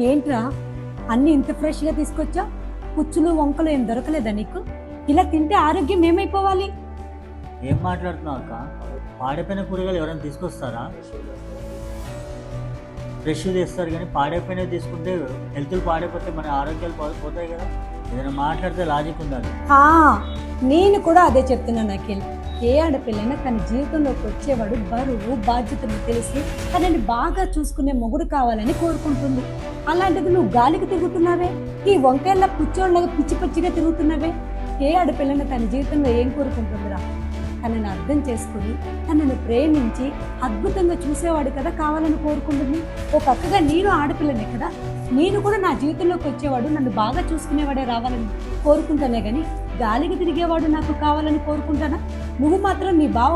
ఏంట్రా అన్ని ఇంత ఫ్రెష్గా తీసుకొచ్చా? పుచ్చులు వంకలు ఏం దొరకలేదా నీకు? ఇలా తింటే ఆరోగ్యం ఏమైపోవాలి? ఏం మాట్లాడుతున్నావు అక్క? పాడైపోయిన కూరగాయలు ఎవరైనా తీసుకొస్తారా? ఫ్రెష్ చేస్తారు కానీ పాడైపోయినవి తీసుకుంటే హెల్త్లు పాడైపోతే మన ఆరోగ్యాలు పోతాయి కదా. ఏదైనా మాట్లాడితే లాజిక్ ఉండాలి. నేను కూడా అదే చెప్తున్నాను అఖిల్. ఏ ఆడపిల్లైనా తన జీవితంలోకి వచ్చేవాడు బరువు బాధ్యతలు తెలిసి తనని బాగా చూసుకునే మొగుడు కావాలని కోరుకుంటుంది. అలాంటిది నువ్వు గాలికి తిరుగుతున్నావే, ఈ వంకాయల పుచ్చోళ్ళగా పిచ్చి పిచ్చిగా తిరుగుతున్నావే. ఏ ఆడపిల్లైనా తన జీవితంలో ఏం కోరుకుంటుందిరా? తనని అర్థం చేసుకుని తనను ప్రేమించి అద్భుతంగా చూసేవాడు కదా కావాలని కోరుకుంటుంది. ఒక పక్కగా నేను ఆడపిల్లనే కదా, నేను కూడా నా జీవితంలోకి వచ్చేవాడు నన్ను బాగా చూసుకునేవాడే రావాలని కోరుకుంటానే కానీ గాలికి తిరిగేవాడు నాకు కావాలని కోరుకుంటానా? నువ్వు మాత్రం నీ బావ